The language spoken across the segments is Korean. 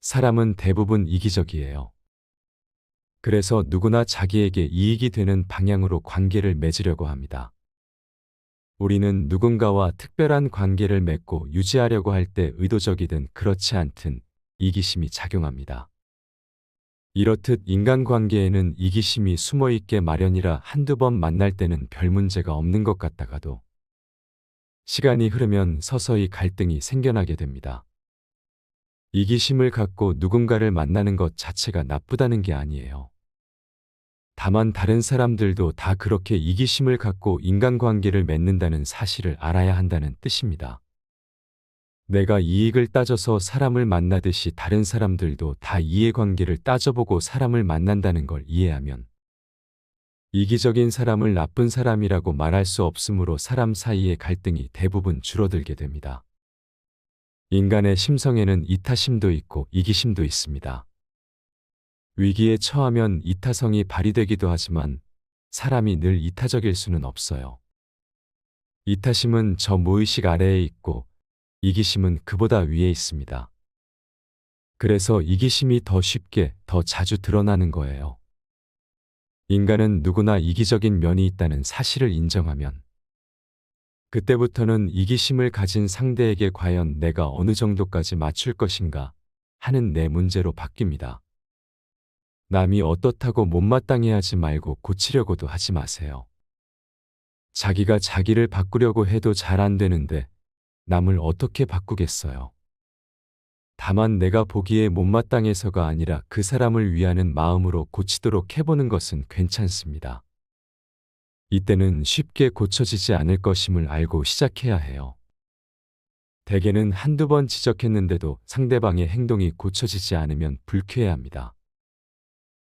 사람은 대부분 이기적이에요. 그래서 누구나 자기에게 이익이 되는 방향으로 관계를 맺으려고 합니다. 우리는 누군가와 특별한 관계를 맺고 유지하려고 할 때 의도적이든 그렇지 않든 이기심이 작용합니다. 이렇듯 인간관계에는 이기심이 숨어있게 마련이라 한두 번 만날 때는 별 문제가 없는 것 같다가도 시간이 흐르면 서서히 갈등이 생겨나게 됩니다. 이기심을 갖고 누군가를 만나는 것 자체가 나쁘다는 게 아니에요. 다만 다른 사람들도 다 그렇게 이기심을 갖고 인간관계를 맺는다는 사실을 알아야 한다는 뜻입니다. 내가 이익을 따져서 사람을 만나듯이 다른 사람들도 다 이해관계를 따져보고 사람을 만난다는 걸 이해하면 이기적인 사람을 나쁜 사람이라고 말할 수 없으므로 사람 사이의 갈등이 대부분 줄어들게 됩니다. 인간의 심성에는 이타심도 있고 이기심도 있습니다. 위기에 처하면 이타성이 발휘되기도 하지만 사람이 늘 이타적일 수는 없어요. 이타심은 저 무의식 아래에 있고 이기심은 그보다 위에 있습니다. 그래서 이기심이 더 쉽게, 더 자주 드러나는 거예요. 인간은 누구나 이기적인 면이 있다는 사실을 인정하면 그때부터는 이기심을 가진 상대에게 과연 내가 어느 정도까지 맞출 것인가 하는 내 문제로 바뀝니다. 남이 어떻다고 못마땅해 하지 말고 고치려고도 하지 마세요. 자기가 자기를 바꾸려고 해도 잘 안 되는데 남을 어떻게 바꾸겠어요. 다만 내가 보기에 못마땅해서가 아니라 그 사람을 위하는 마음으로 고치도록 해보는 것은 괜찮습니다. 이때는 쉽게 고쳐지지 않을 것임을 알고 시작해야 해요. 대개는 한두 번 지적했는데도 상대방의 행동이 고쳐지지 않으면 불쾌해합니다.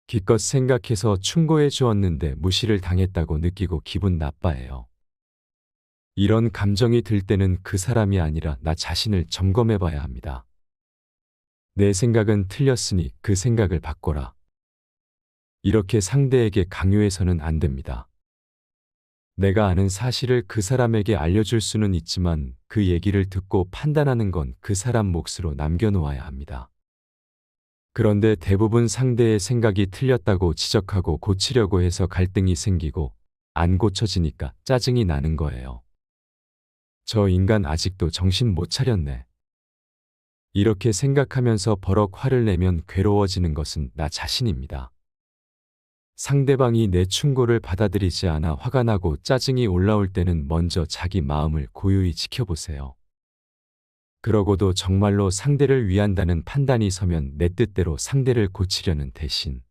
기껏 생각해서 충고해 주었는데 무시를 당했다고 느끼고 기분 나빠해요. 이런 감정이 들 때는 그 사람이 아니라 나 자신을 점검해 봐야 합니다. 내 생각은 틀렸으니 그 생각을 바꿔라. 이렇게 상대에게 강요해서는 안 됩니다. 내가 아는 사실을 그 사람에게 알려줄 수는 있지만 그 얘기를 듣고 판단하는 건 그 사람 몫으로 남겨놓아야 합니다. 그런데 대부분 상대의 생각이 틀렸다고 지적하고 고치려고 해서 갈등이 생기고 안 고쳐지니까 짜증이 나는 거예요. 저 인간 아직도 정신 못 차렸네. 이렇게 생각하면서 버럭 화를 내면 괴로워지는 것은 나 자신입니다. 상대방이 내 충고를 받아들이지 않아 화가 나고 짜증이 올라올 때는 먼저 자기 마음을 고요히 지켜보세요. 그러고도 정말로 상대를 위한다는 판단이 서면 내 뜻대로 상대를 고치려는 대신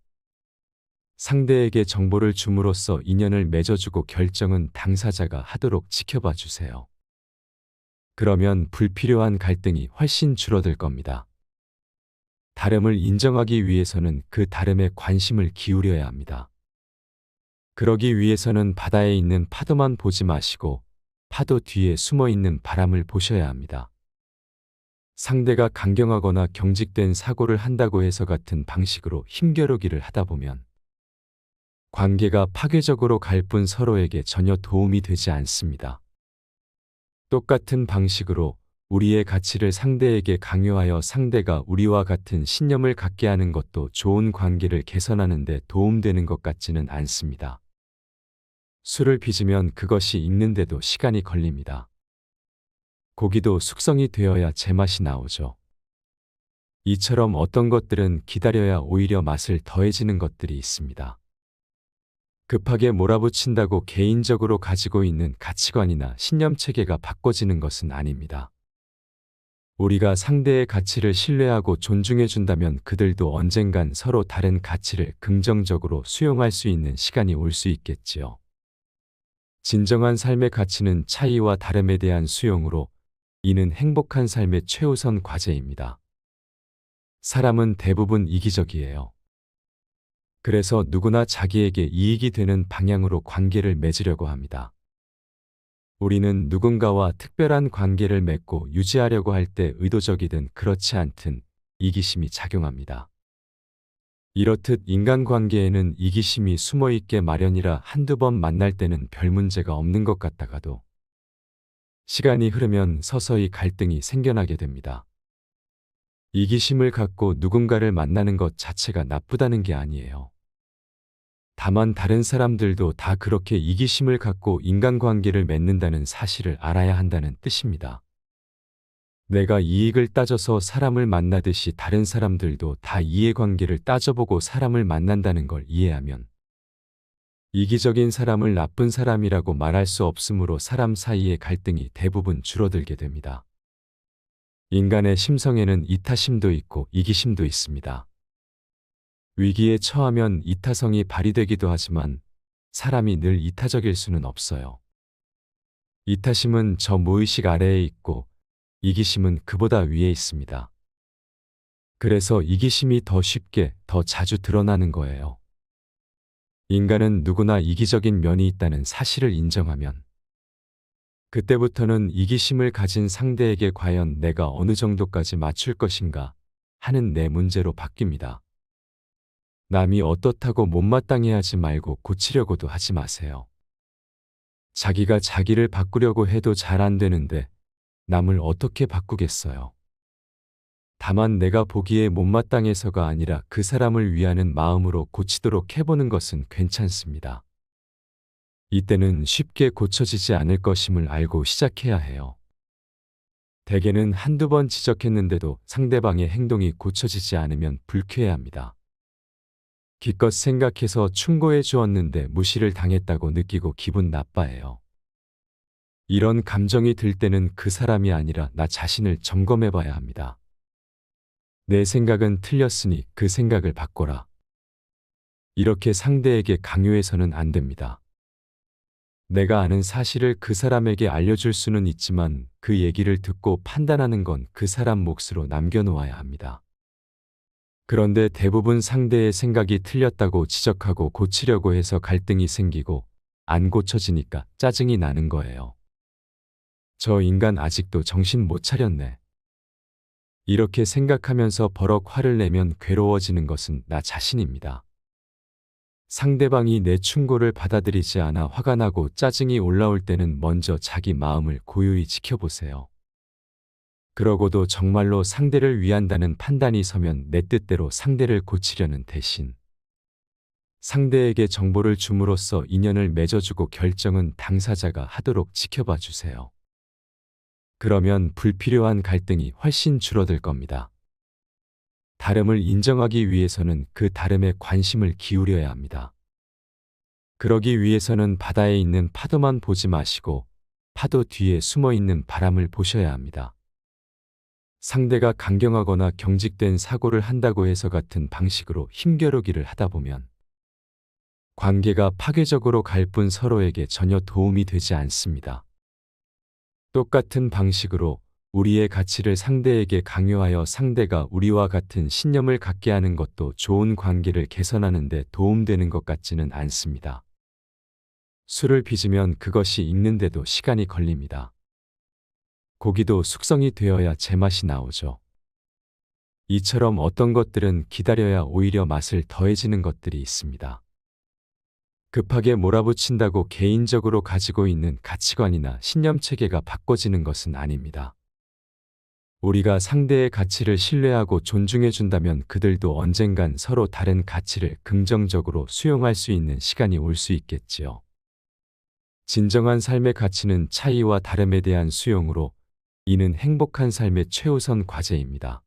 상대에게 정보를 줌으로써 인연을 맺어주고 결정은 당사자가 하도록 지켜봐 주세요. 그러면 불필요한 갈등이 훨씬 줄어들 겁니다. 다름을 인정하기 위해서는 그 다름에 관심을 기울여야 합니다. 그러기 위해서는 바다에 있는 파도만 보지 마시고 파도 뒤에 숨어 있는 바람을 보셔야 합니다. 상대가 강경하거나 경직된 사고를 한다고 해서 같은 방식으로 힘겨루기를 하다 보면 관계가 파괴적으로 갈 뿐 서로에게 전혀 도움이 되지 않습니다. 똑같은 방식으로 우리의 가치를 상대에게 강요하여 상대가 우리와 같은 신념을 갖게 하는 것도 좋은 관계를 개선하는 데 도움되는 것 같지는 않습니다. 술을 빚으면 그것이 익는데도 시간이 걸립니다. 고기도 숙성이 되어야 제맛이 나오죠. 이처럼 어떤 것들은 기다려야 오히려 맛을 더해지는 것들이 있습니다. 급하게 몰아붙인다고 개인적으로 가지고 있는 가치관이나 신념체계가 바꿔지는 것은 아닙니다. 우리가 상대의 가치를 신뢰하고 존중해 준다면 그들도 언젠간 서로 다른 가치를 긍정적으로 수용할 수 있는 시간이 올 수 있겠지요. 진정한 삶의 가치는 차이와 다름에 대한 수용으로 이는 행복한 삶의 최우선 과제입니다. 사람은 대부분 이기적이에요. 그래서 누구나 자기에게 이익이 되는 방향으로 관계를 맺으려고 합니다. 우리는 누군가와 특별한 관계를 맺고 유지하려고 할 때 의도적이든 그렇지 않든 이기심이 작용합니다. 이렇듯 인간관계에는 이기심이 숨어있게 마련이라 한두 번 만날 때는 별 문제가 없는 것 같다가도 시간이 흐르면 서서히 갈등이 생겨나게 됩니다. 이기심을 갖고 누군가를 만나는 것 자체가 나쁘다는 게 아니에요. 다만 다른 사람들도 다 그렇게 이기심을 갖고 인간관계를 맺는다는 사실을 알아야 한다는 뜻입니다. 내가 이익을 따져서 사람을 만나듯이 다른 사람들도 다 이해관계를 따져보고 사람을 만난다는 걸 이해하면 이기적인 사람을 나쁜 사람이라고 말할 수 없으므로 사람 사이의 갈등이 대부분 줄어들게 됩니다. 인간의 심성에는 이타심도 있고 이기심도 있습니다. 위기에 처하면 이타성이 발휘되기도 하지만 사람이 늘 이타적일 수는 없어요. 이타심은 저 무의식 아래에 있고 이기심은 그보다 위에 있습니다. 그래서 이기심이 더 쉽게, 더 자주 드러나는 거예요. 인간은 누구나 이기적인 면이 있다는 사실을 인정하면 그때부터는 이기심을 가진 상대에게 과연 내가 어느 정도까지 맞출 것인가 하는 내 문제로 바뀝니다. 남이 어떻다고 못마땅해 하지 말고 고치려고도 하지 마세요. 자기가 자기를 바꾸려고 해도 잘 안 되는데 남을 어떻게 바꾸겠어요. 다만 내가 보기에 못마땅해서가 아니라 그 사람을 위하는 마음으로 고치도록 해보는 것은 괜찮습니다. 이때는 쉽게 고쳐지지 않을 것임을 알고 시작해야 해요. 대개는 한두 번 지적했는데도 상대방의 행동이 고쳐지지 않으면 불쾌해합니다. 기껏 생각해서 충고해 주었는데 무시를 당했다고 느끼고 기분 나빠해요. 이런 감정이 들 때는 그 사람이 아니라 나 자신을 점검해 봐야 합니다. 내 생각은 틀렸으니 그 생각을 바꿔라. 이렇게 상대에게 강요해서는 안 됩니다. 내가 아는 사실을 그 사람에게 알려줄 수는 있지만 그 얘기를 듣고 판단하는 건 그 사람 몫으로 남겨놓아야 합니다. 그런데 대부분 상대의 생각이 틀렸다고 지적하고 고치려고 해서 갈등이 생기고 안 고쳐지니까 짜증이 나는 거예요. 저 인간 아직도 정신 못 차렸네. 이렇게 생각하면서 버럭 화를 내면 괴로워지는 것은 나 자신입니다. 상대방이 내 충고를 받아들이지 않아 화가 나고 짜증이 올라올 때는 먼저 자기 마음을 고요히 지켜보세요. 그러고도 정말로 상대를 위한다는 판단이 서면 내 뜻대로 상대를 고치려는 대신 상대에게 정보를 줌으로써 인연을 맺어주고 결정은 당사자가 하도록 지켜봐 주세요. 그러면 불필요한 갈등이 훨씬 줄어들 겁니다. 다름을 인정하기 위해서는 그 다름에 관심을 기울여야 합니다. 그러기 위해서는 바다에 있는 파도만 보지 마시고 파도 뒤에 숨어 있는 바람을 보셔야 합니다. 상대가 강경하거나 경직된 사고를 한다고 해서 같은 방식으로 힘겨루기를 하다 보면 관계가 파괴적으로 갈 뿐 서로에게 전혀 도움이 되지 않습니다. 똑같은 방식으로 우리의 가치를 상대에게 강요하여 상대가 우리와 같은 신념을 갖게 하는 것도 좋은 관계를 개선하는 데 도움되는 것 같지는 않습니다. 술을 빚으면 그것이 익는데도 시간이 걸립니다. 고기도 숙성이 되어야 제맛이 나오죠. 이처럼 어떤 것들은 기다려야 오히려 맛을 더해지는 것들이 있습니다. 급하게 몰아붙인다고 개인적으로 가지고 있는 가치관이나 신념 체계가 바꿔지는 것은 아닙니다. 우리가 상대의 가치를 신뢰하고 존중해 준다면 그들도 언젠간 서로 다른 가치를 긍정적으로 수용할 수 있는 시간이 올 수 있겠지요. 진정한 삶의 가치는 차이와 다름에 대한 수용으로 이는 행복한 삶의 최우선 과제입니다.